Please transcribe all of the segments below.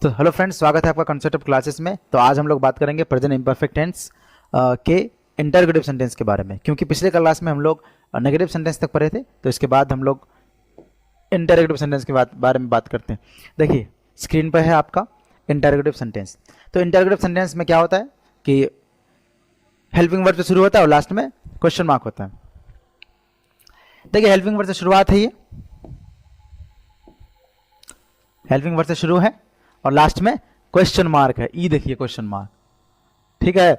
तो hello friends, स्वागत है आपका कंसेप्ट ऑफ क्लासेस में। तो आज हम लोग बात करेंगे प्रेजेंट इम्परफेक्ट टेंस के इंटरोगेटिव सेंटेंस के बारे में, क्योंकि पिछले क्लास में हम लोग नेगेटिव सेंटेंस तक पढ़े थे। तो इसके बाद हम लोग इंटरोगेटिव सेंटेंस के बारे में बात करते हैं। देखिए स्क्रीन पर है आपका इंटरोगेटिव सेंटेंस। तो इंटरोगेटिव सेंटेंस में क्या होता है कि हेल्पिंग वर्ब से शुरू होता है और लास्ट में क्वेश्चन मार्क होता है। देखिए हेल्पिंग वर्ब से शुरुआत है, ये हेल्पिंग वर्ब से शुरू है और लास्ट में क्वेश्चन मार्क है। ई देखिए क्वेश्चन मार्क, ठीक है।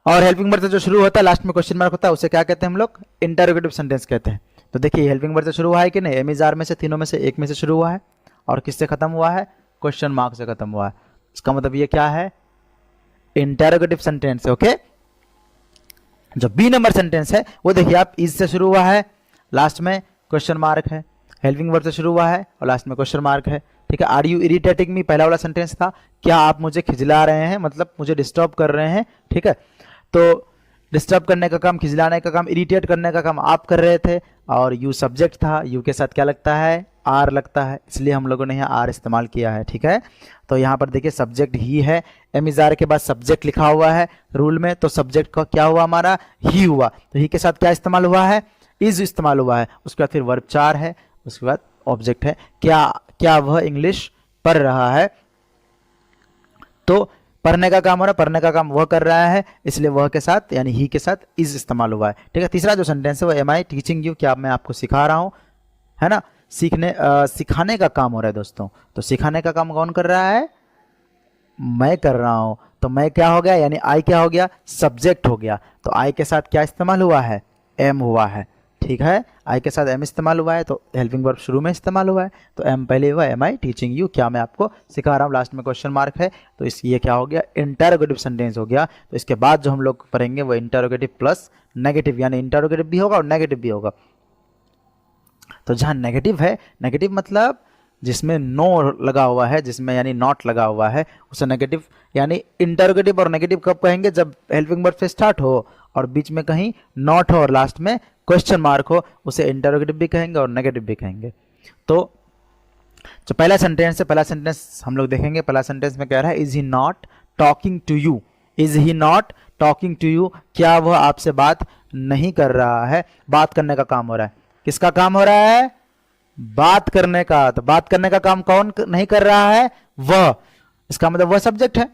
और हेल्पिंग वर्ब से जो शुरू होता है लास्ट में क्वेश्चन मार्क होता है, उसे क्या कहते हैं हम लोग? इंटरोगेटिव सेंटेंस कहते हैं। तो देखिए हेल्पिंग वर्ब से शुरू हुआ है कि नहीं? एम इज आर में से, तीनों में से एक में से शुरू हुआ है और किससे खत्म हुआ है? क्वेश्चन मार्क से खत्म हुआ है। इसका मतलब ये क्या है? Interrogative sentence. ओके, जो बी नंबर सेंटेंस है वो देखिए आप इज से शुरू हुआ है, लास्ट में क्वेश्चन मार्क है। हेल्पिंग वर्ब से शुरू हुआ है और लास्ट में क्वेश्चन मार्क है, ठीक है। आर यू इरिटेटिंग मी पहला वाला सेंटेंस था, क्या आप मुझे खिजला रहे हैं, मतलब मुझे डिस्टर्ब कर रहे हैं, ठीक है। तो डिस्टर्ब करने का काम, खिजलाने का काम, इरिटेट करने का काम आप कर रहे थे। और यू सब्जेक्ट था, यू के साथ क्या लगता है? आर लगता है, इसलिए हम लोगों ने यहाँ आर इस्तेमाल किया है, ठीक है। तो यहाँ पर देखिए सब्जेक्ट ही है, एम इज आर के बाद सब्जेक्ट लिखा हुआ है रूल में, तो सब्जेक्ट का क्या हुआ? हमारा ही हुआ। तो ही के साथ क्या इस्तेमाल हुआ है? इज इस्तेमाल हुआ है। उसके बाद फिर वर्ब 4 है, उसके बाद ऑब्जेक्ट है। क्या वह इंग्लिश पढ़ रहा है? तो पढ़ने का काम हो रहा है, पढ़ने का काम वह कर रहा है, इसलिए वह के साथ यानी ही के साथ इज इस्तेमाल हुआ है, ठीक है। तीसरा जो सेंटेंस है वो एम आई टीचिंग यू, क्या मैं आपको सिखा रहा हूं, है ना। सिखाने का काम हो रहा है दोस्तों। तो सिखाने का काम कौन कर रहा है? मैं कर रहा हूं। तो मैं क्या हो गया? यानी आई क्या हो गया? सब्जेक्ट हो गया। तो आई के साथ क्या इस्तेमाल हुआ है? एम हुआ है, ठीक है। आई के साथ एम इस्तेमाल हुआ है, तो हेल्पिंग वर्ब शुरू में इस्तेमाल हुआ है, तो एम पहले हुआ, एम आई टीचिंग यू, क्या मैं आपको सिखा रहा हूँ, लास्ट में क्वेश्चन मार्क है। तो ये क्या हो गया? इंटरोगेटिव सेंटेंस हो गया। तो इसके बाद जो हम लोग पढ़ेंगे वो इंटरोगेटिव प्लस नेगेटिव, यानी इंटरोगेटिव भी होगा और नेगेटिव भी होगा। तो जहाँ नेगेटिव है, नेगेटिव मतलब जिसमें नो लगा हुआ है, जिसमें यानी नॉट लगा हुआ है, उसे नेगेटिव। यानी इंटरोगेटिव और नेगेटिव कब कहेंगे? जब हेल्पिंग वर्ब से स्टार्ट हो और बीच में कहीं नॉट हो और लास्ट में क्वेश्चन मार्क हो, उसे इंटरोगेटिव भी कहेंगे और नेगेटिव भी कहेंगे। तो जो पहला सेंटेंस है, पहला सेंटेंस हम लोग देखेंगे। पहला सेंटेंस में कह रहा है is he not talking to you, is he not talking to you, क्या वह आपसे बात नहीं कर रहा है? बात करने का काम हो रहा है। किसका काम हो रहा है? बात करने का। तो बात करने का काम कौन नहीं कर रहा है? वह। इसका मतलब वह सब्जेक्ट है,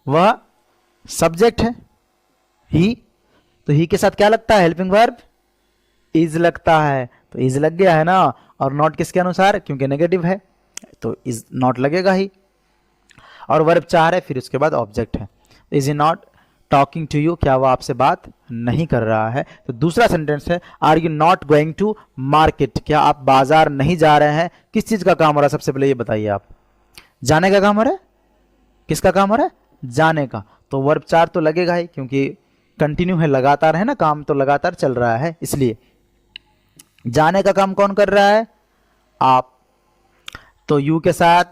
वह सब्जेक्ट है। ही, तो ही के साथ क्या लगता है? हेल्पिंग वर्ब इज लगता है। तो इज लग गया है ना। और नॉट किसके अनुसार? क्योंकि नेगेटिव है तो इज नॉट लगेगा ही। और वर्ब 4 है, फिर उसके बाद ऑब्जेक्ट है। Is he not talking to you, क्या वो आपसे बात नहीं कर रहा है? तो दूसरा सेंटेंस है are you not going to market, क्या आप बाजार नहीं जा रहे हैं? किस चीज का काम हो रहा है? सबसे पहले ये बताइए आप। जाने का काम हो रहा है। किसका काम हो रहा है? जाने का। तो वर्ब 4 तो लगेगा ही, क्योंकि कंटिन्यू है, लगातार है ना, काम तो लगातार चल रहा है, इसलिए। जाने का काम कौन कर रहा है? आप। तो यू के साथ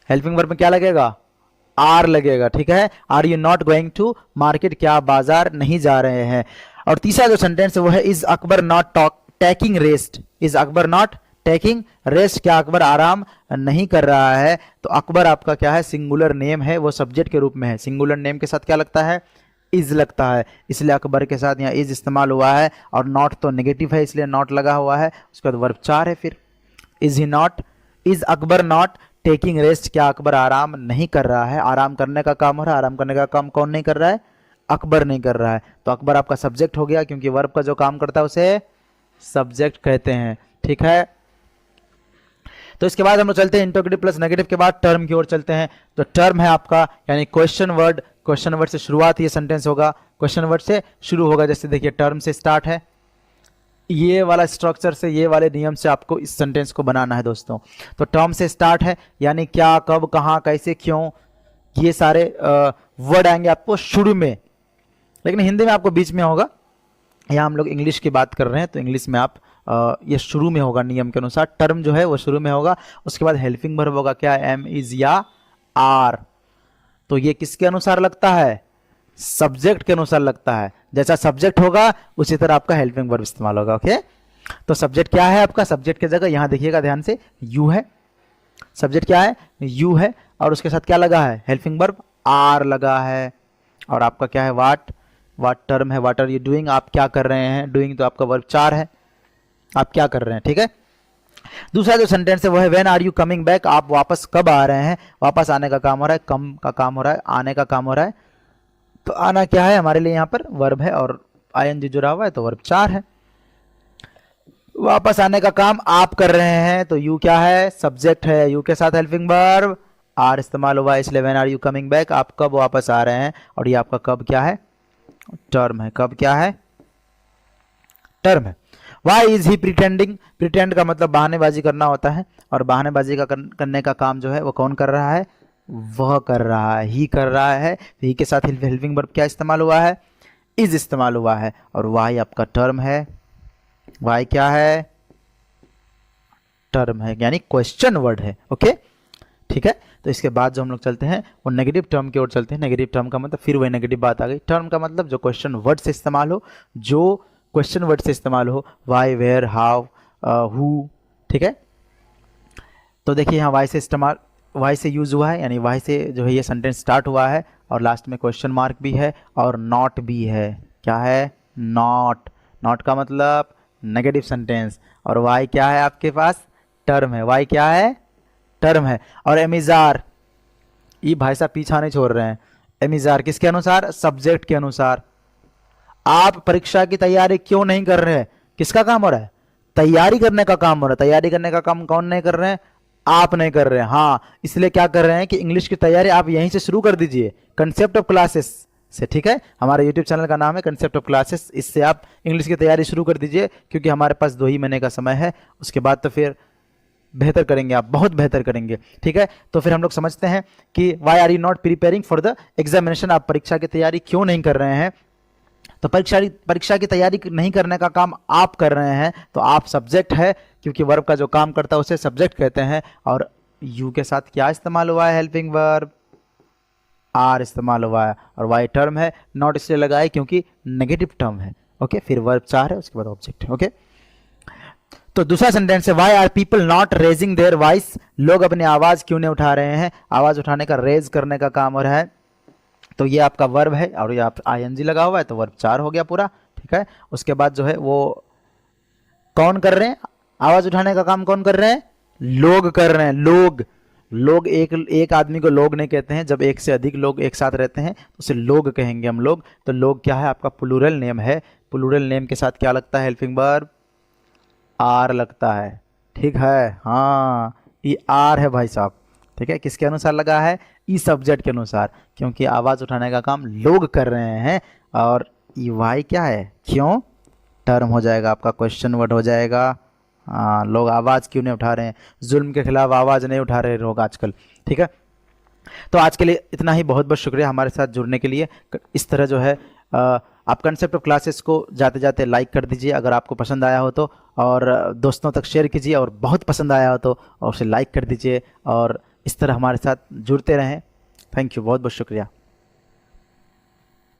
हेल्पिंग वर्ब में क्या लगेगा? आर लगेगा, ठीक है। Are you not going to market, क्या आप बाजार नहीं जा रहे हैं? और तीसरा जो सेंटेंस है वो है is Akbar not taking rest, is Akbar not taking rest, क्या अकबर आराम नहीं कर रहा है? तो अकबर आपका क्या है? सिंगुलर नेम है, वो सब्जेक्ट के रूप में है। सिंगुलर नेम के साथ क्या लगता है? इज लगता है, इसलिए अकबर के साथ यहाँ इज इस्तेमाल हुआ है। और नॉट तो नेगेटिव है, इसलिए नॉट लगा हुआ है। उसके बाद वर्ब 4 है, फिर is he not, is Akbar not taking rest, क्या अकबर आराम नहीं कर रहा है? आराम करने का काम हो रहा है। आराम करने का काम कौन नहीं कर रहा है? अकबर नहीं कर रहा है। तो अकबर आपका सब्जेक्ट हो गया, क्योंकि वर्ब का जो काम करता है उसे सब्जेक्ट कहते हैं, ठीक है। तो इसके बाद हम लोग चलते हैं इंटरोगेटिव प्लस नेगेटिव के बाद टर्म की ओर चलते हैं। तो टर्म है आपका यानी क्वेश्चन वर्ड, क्वेश्चन वर्ड से शुरुआत ये सेंटेंस होगा, क्वेश्चन वर्ड से शुरू होगा। जैसे देखिए टर्म से स्टार्ट है, ये वाला स्ट्रक्चर से, ये वाले नियम से आपको इस सेंटेंस को बनाना है दोस्तों। तो टर्म से स्टार्ट है, यानी क्या, कब, कहाँ, कैसे, क्यों, ये सारे वर्ड आएंगे आपको शुरू में, लेकिन हिंदी में आपको बीच में होगा। यहाँ हम लोग इंग्लिश की बात कर रहे हैं, तो इंग्लिश में आप ये शुरू में होगा नियम के अनुसार। टर्म जो है वो शुरू में होगा। उसके बाद हेल्पिंग वर्ब होगा क्या? एम, इज या आर। तो ये किसके अनुसार लगता है? सब्जेक्ट के अनुसार लगता है। जैसा सब्जेक्ट होगा उसी तरह आपका हेल्पिंग वर्ब इस्तेमाल होगा। ओके, तो सब्जेक्ट क्या है आपका? सब्जेक्ट की जगह यहाँ देखिएगा ध्यान से, यू है, सब्जेक्ट क्या है, यू है, और उसके साथ क्या लगा है, हेल्पिंग वर्ब आर लगा है, और आपका क्या है, वाट टर्म है, वाट आर यू डूइंग, आप क्या कर रहे हैं, डूइंग तो आपका वर्ब 4 है, आप क्या कर रहे हैं, ठीक है। दूसरा जो सेंटेंस है वो है when are you coming back, आप वापस कब आ रहे हैं, वापस आने का काम हो रहा है, कम का काम हो रहा है, आने का काम हो रहा है, तो आना क्या है हमारे लिए यहाँ पर वर्ब है, और आईएनजी जुड़ा हुआ है तो वर्ब 4 है। वापस आने का काम आप कर रहे हैं तो यू क्या है, सब्जेक्ट है, यू के साथ हेल्पिंग वर्ब आर इस्तेमाल हुआ है, इसलिए when are you coming back, आप कब वापस आ रहे हैं, और ये आपका कब क्या है, टर्म है, कब क्या है, टर्म है। Why is he pretending, pretend का मतलब बहानेबाजी करना होता है, और बहानेबाजी का करने का काम जो है वो कौन कर रहा है, वह कर रहा है, ही कर रहा है, तो ही के साथ हेल्पिंग वर्ब क्या इस्तेमाल हुआ है, इज इस्तेमाल हुआ है, और वाई आपका टर्म है, वाई क्या है, टर्म है, यानी क्वेश्चन वर्ड है, ओके ठीक है। तो इसके बाद जो हम लोग चलते हैं वो नेगेटिव टर्म की ओर चलते हैं। नेगेटिव टर्म का मतलब फिर वही नेगेटिव बात आ गई, टर्म का मतलब जो क्वेश्चन वर्ड से इस्तेमाल हो, जो क्वेश्चन वर्ड से इस्तेमाल हो, वाई, वेयर, हाउ, हु, ठीक है। तो देखिए यहाँ वाई से इस्तेमाल, वाई से यूज हुआ है, यानी वाई से जो है ये सेंटेंस स्टार्ट हुआ है, और लास्ट में क्वेश्चन मार्क भी है और नॉट भी है, क्या है, नॉट, नॉट का मतलब नेगेटिव सेंटेंस, और वाई क्या है आपके पास, टर्म है, वाई क्या है, टर्म है। और एमिजार, ये भाई साहब पीछा नहीं छोड़ रहे हैं, एमिजार किसके अनुसार, सब्जेक्ट के अनुसार। आप परीक्षा की तैयारी क्यों नहीं कर रहे हैं, किसका काम हो रहा है, तैयारी करने का काम हो रहा है, तैयारी करने का काम कौन नहीं कर रहे हैं, आप नहीं कर रहे हैं, हाँ, इसलिए क्या कर रहे हैं कि इंग्लिश की तैयारी आप यहीं से शुरू कर दीजिए, कंसेप्ट ऑफ क्लासेस से, ठीक है। हमारे यूट्यूब चैनल का नाम है कंसेप्ट ऑफ क्लासेस, इससे आप इंग्लिश की तैयारी शुरू कर दीजिए, क्योंकि हमारे पास 2 ही महीने का समय है, उसके बाद तो फिर बेहतर करेंगे, आप बहुत बेहतर करेंगे, ठीक है। तो फिर हम लोग समझते हैं कि why are you not preparing for the examination, आप परीक्षा की तैयारी क्यों नहीं कर रहे हैं, तो परीक्षा की तैयारी नहीं करने का काम आप कर रहे हैं, तो आप सब्जेक्ट है, क्योंकि वर्ब का जो काम करता है उसे सब्जेक्ट कहते हैं, और यू के साथ क्या इस्तेमाल हुआ है, हेल्पिंग वर्ब आर इस्तेमाल हुआ है, और वाई टर्म है, नॉट इसलिए लगा है क्योंकि नेगेटिव टर्म है, ओके। फिर वर्ब 4 है, उसके बाद ऑब्जेक्ट है, ओके। तो दूसरा सेंटेंस है why are people not raising their voice, लोग अपनी आवाज क्यों नहीं उठा रहे हैं, आवाज उठाने का, रेज करने का काम हो रहा है, तो ये आपका वर्ब है, और ये आप आईएनजी लगा हुआ है, तो वर्ब 4 हो गया पूरा, ठीक है। उसके बाद जो है वो कौन कर रहे हैं, आवाज उठाने का काम कौन कर रहे हैं, लोग कर रहे हैं, लोग एक आदमी को लोग नहीं कहते हैं, जब एक से अधिक लोग एक साथ रहते हैं तो उसे लोग कहेंगे हम लोग। तो लोग क्या है, आपका प्लूरल नेम है, प्लूरल नेम के साथ क्या लगता है, हेल्पिंग वर्ब आर लगता है, ठीक है, हाँ, ये आर है भाई साहब, ठीक है। किसके अनुसार लगा है, ई सब्जेक्ट के अनुसार, क्योंकि आवाज उठाने का काम लोग कर रहे हैं, और ई वाई क्या है, क्यों, टर्म हो जाएगा आपका, क्वेश्चन वर्ड हो जाएगा, हाँ, लोग आवाज क्यों नहीं उठा रहे हैं, जुल्म के खिलाफ आवाज नहीं उठा रहे लोग आजकल, ठीक है। तो आज के लिए इतना ही, बहुत बहुत शुक्रिया हमारे साथ जुड़ने के लिए। इस तरह जो है आप कंसेप्ट ऑफ क्लासेस को जाते जाते लाइक कर दीजिए अगर आपको पसंद आया हो तो, और दोस्तों तक शेयर कीजिए, और बहुत पसंद आया हो तो और उसे लाइक कर दीजिए, और इस तरह हमारे साथ जुड़ते रहें। थैंक यू, बहुत बहुत शुक्रिया।